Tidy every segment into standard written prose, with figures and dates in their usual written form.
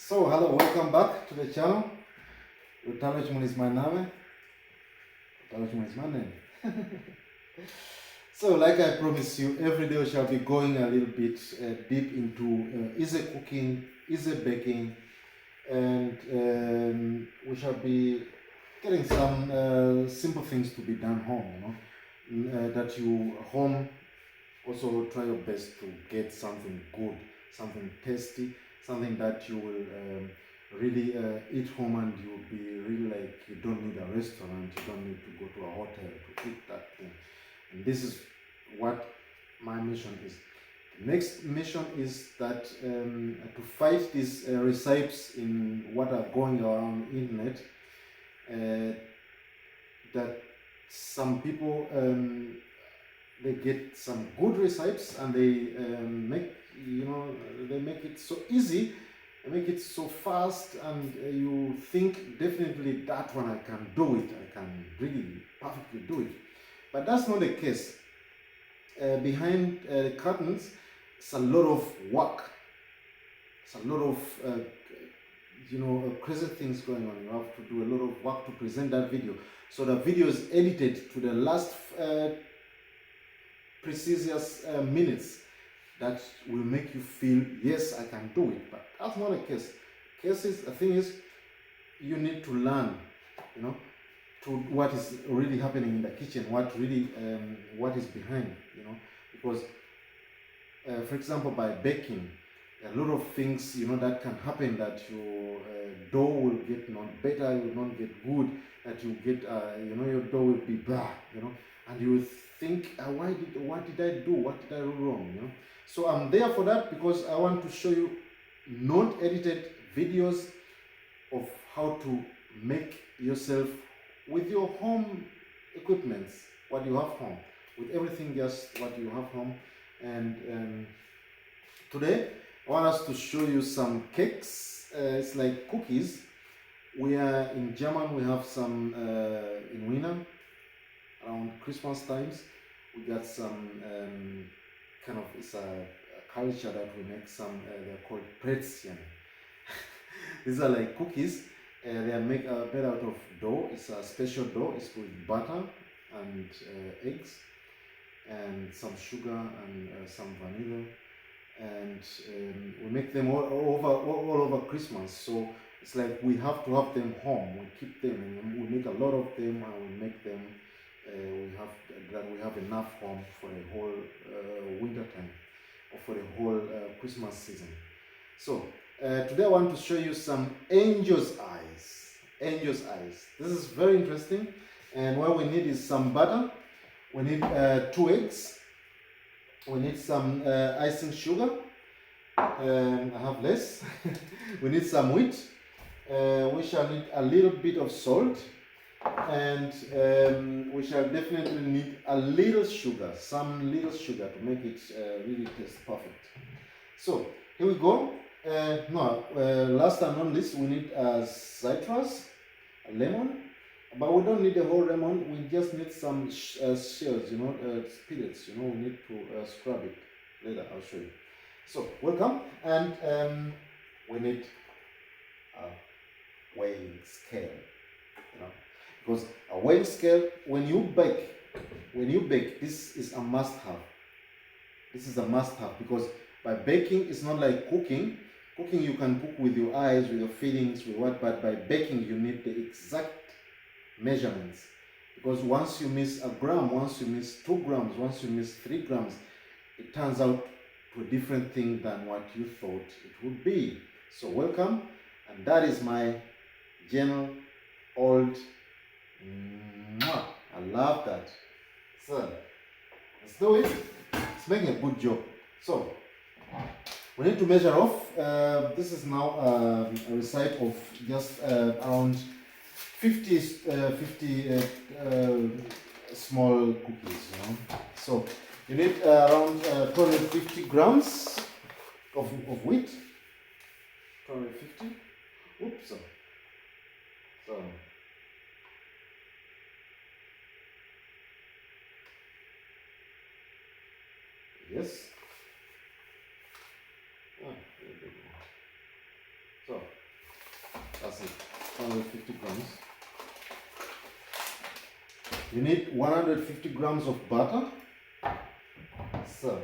So hello, welcome back to the channel. Utalojman is my name. Utalojman is my name. So like I promised you, every day we shall be going a little bit deep into easy cooking, easy baking, and we shall be getting some simple things to be done home, that you home also try your best to get something good, something tasty, something that you will really eat home, and you'll be really like you don't need a restaurant, you don't need to go to a hotel to eat that thing. And this is what my mission is. The next mission is that to fight these recipes in what are going around internet, that some people they get some good recipes and they they make it so easy, they make it so fast, and you think definitely that one I can do it, I can really perfectly do it. But that's not the case. Behind the curtains, it's a lot of work. It's a lot of crazy things going on. You have to do a lot of work to present that video. So the video is edited to the last precise minutes that will make you feel, yes, I can do it. But that's not the case. The thing is, you need to learn, to what is really happening in the kitchen, what is behind, because for example, by baking, a lot of things, that can happen, that your dough will get not better, you will not get good, that you get, your dough will be blah, and you will think, what did I do? What did I do wrong? So I'm there for that, because I want to show you not edited videos of how to make yourself with your home equipments, what you have home, with everything just what you have home. And today I want us to show you some cakes. It's like cookies. We are in German, we have some in winter, around Christmas times. We got some it's a culture that we make some, they're called Brezeln. These are like cookies. They are made out of dough. It's a special dough. It's with butter and eggs and some sugar and some vanilla. And we make them all over Christmas. So it's like we have to have them home. We keep them, and we make a lot of them, and we make them. We have enough home for the whole winter time, or for the whole Christmas season. So today I want to show you some angel's eyes. Angel's eyes. This is very interesting. And what we need is some butter. We need 2 eggs. We need some icing sugar. I have less. We need some wheat. We shall need a little bit of salt. And we shall definitely need a little sugar, some little sugar, to make it really taste perfect. So here we go. Last and not least, we need citrus, a lemon, but we don't need the whole lemon. We just need some shells, spirits. We need to scrub it. Later, I'll show you. So welcome, and we need a weighing scale. Because a weighing scale, when you bake, this is a must-have. This is a must-have, because by baking, it's not like cooking. Cooking, you can cook with your eyes, with your feelings, with what, but by baking, you need the exact measurements. Because once you miss a gram, once you miss 2 grams, once you miss 3 grams, it turns out to a different thing than what you thought it would be. So welcome, and that is my general old. I love that. So let's do it. It's making a good job. So we need to measure off. This is now a recipe of just around 50 small cookies. So you need around 250 grams of wheat. 250. Oops. So. Yes. So 150 grams. You need 150 grams of butter. So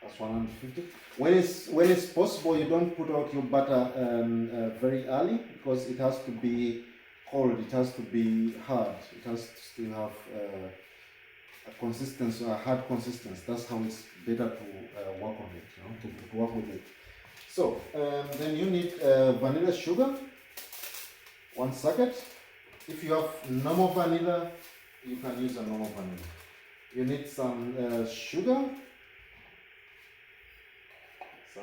that's 150. When it's possible, you don't put out your butter very early, because it has to be cold. It has to be hard. It has to still have a consistency, a hard consistency. That's how it's better to work on it, you know, to work with it. So then you need vanilla sugar, 1 packet. If you have normal vanilla, you can use a normal vanilla. You need some sugar. So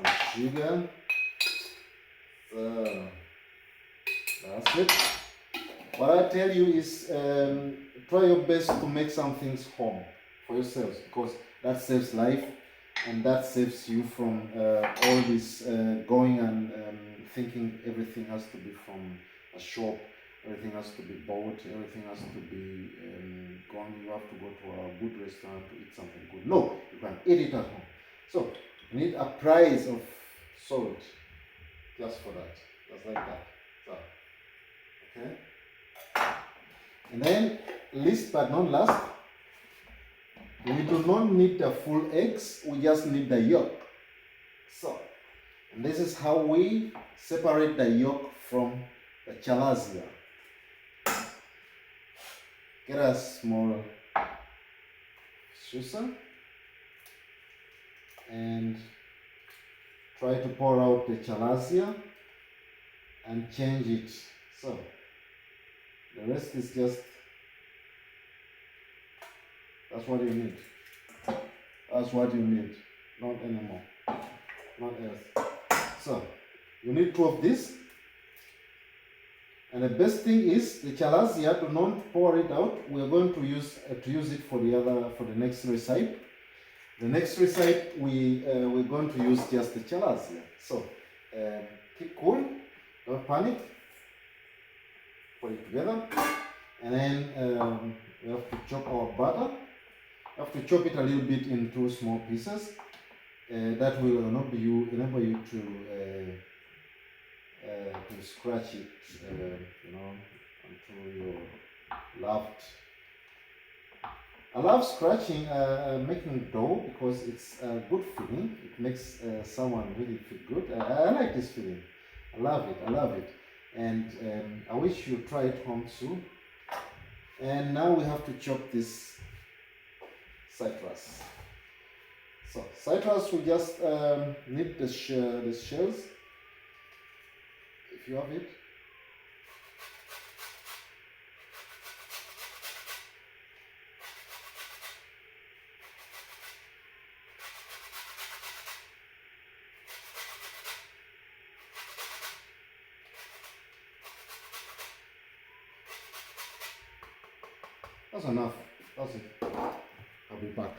that's it. What I tell you is try your best to make some things home for yourselves, because that saves life, and that saves you from all this going and thinking everything has to be from a shop, everything has to be bought, everything has to be gone. You have to go to a good restaurant to eat something good. No, you can eat it at home. So you need a price of salt just for that, just like that. So, okay. And then, least but not last, we do not need the full eggs, we just need the yolk. So, and this is how we separate the yolk from the chalazia. Get a small saucer and try to pour out the chalazia and change it. So, the rest is just, that's what you need. That's what you need, not anymore, not else. So, you need 2 of this. And the best thing is the chalazia, do not pour it out. We are going to use it for the next recipe. The next recipe we're going to use just the chalazia. So keep cool, don't panic. Put it together, and then we have to chop our butter. We have to chop it a little bit into small pieces. That will enable you to scratch it, you know, until you love it. I love scratching, making dough, because it's a good feeling. It makes someone really feel good. I like this feeling. I love it. And I wish you try it home too. And now we have to chop this citrus. So citrus, we just need the shells, if you have it. That's enough. That's it. I'll be back.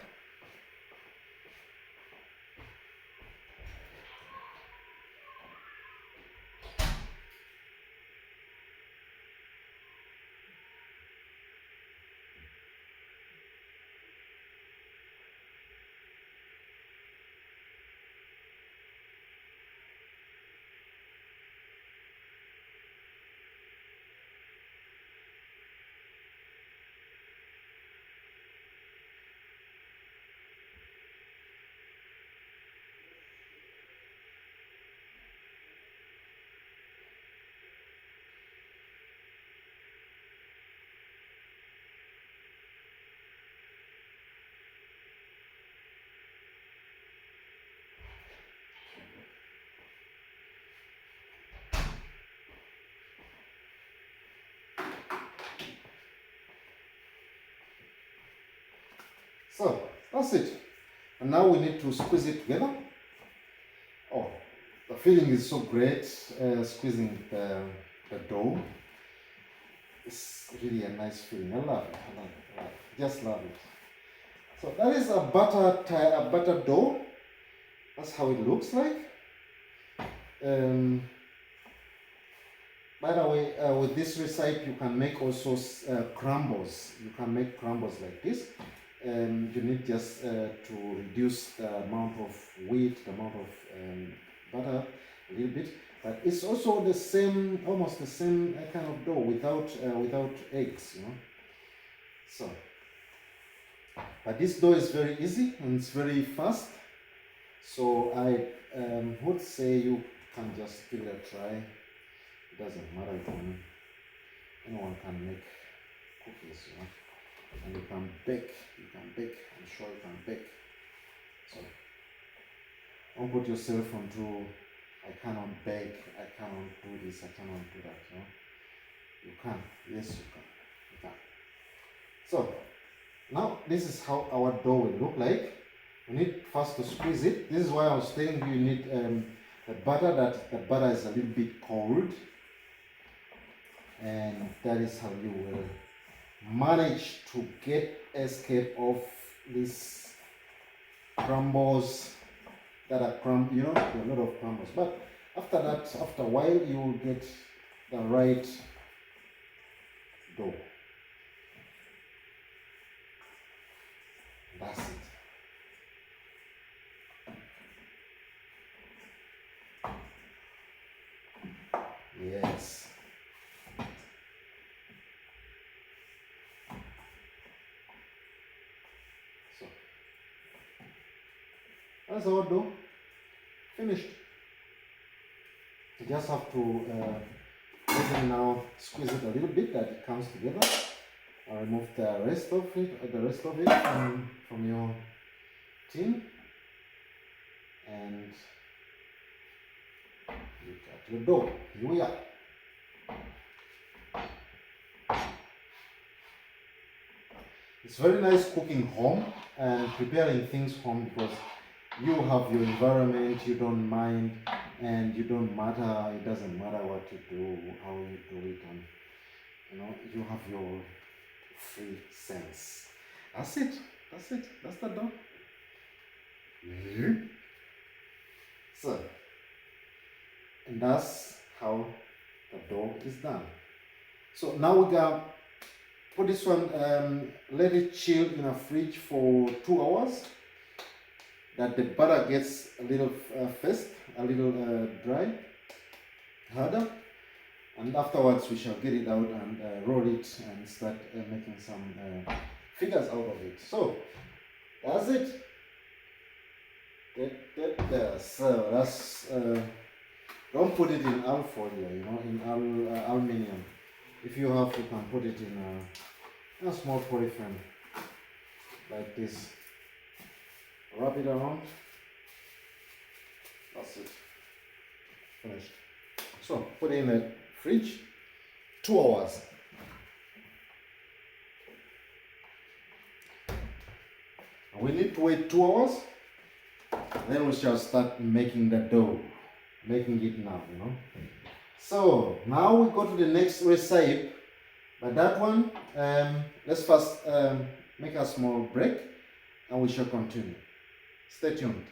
So that's it. And now we need to squeeze it together. Oh, the feeling is so great, squeezing the dough. It's really a nice feeling. I love it. Just love it. So that is a butter dough. That's how it looks like. By the way, with this recipe, you can make also crumbles. You can make crumbles like this. and you need just to reduce the amount of wheat, the amount of butter a little bit. But it's also the same, almost the same kind of dough without eggs, you know. So, but this dough is very easy and it's very fast. So I would say you can just give it a try. It doesn't matter. Anyone can make cookies, you know. And you can bake. I'm sure you can bake. So don't put yourself onto I cannot bake, I cannot do this, I cannot do that, you know. You can, yes you can. You can. So now this is how our dough will look like. You need first to squeeze it. This is why I was telling you need the butter, that the butter is a little bit cold. And that is how you will manage to get escape of these crumbles that are you know, a lot of crumbles. But after that, after a while, you will get the right dough. That's it. Yes. So that's our dough. Finished. You just have to now squeeze it a little bit that it comes together. I'll remove the rest of it from your tin, and you got your dough. Here we are. It's very nice cooking home and preparing things home, because you have your environment, you don't mind, and you don't matter, it doesn't matter what you do, how you do it, and you know, you have your free sense. That's it, that's the dough. So, and that's how the dough is done. So now we got put this one, let it chill in a fridge for 2 hours, that the butter gets a little a little dry, harder, and afterwards we shall get it out and roll it and start making some figures out of it. So that's it. So that's don't put it in alfoil, you know, in aluminium. If you have, you can put it in a small polyframe like this. Wrap it around. That's it. Finished. So put it in the fridge 2 hours. And we need to wait 2 hours. Then we shall start making the dough. Making it now, you know. So now we go to the next recipe. But that one, let's first make a small break and we shall continue. Stay tuned.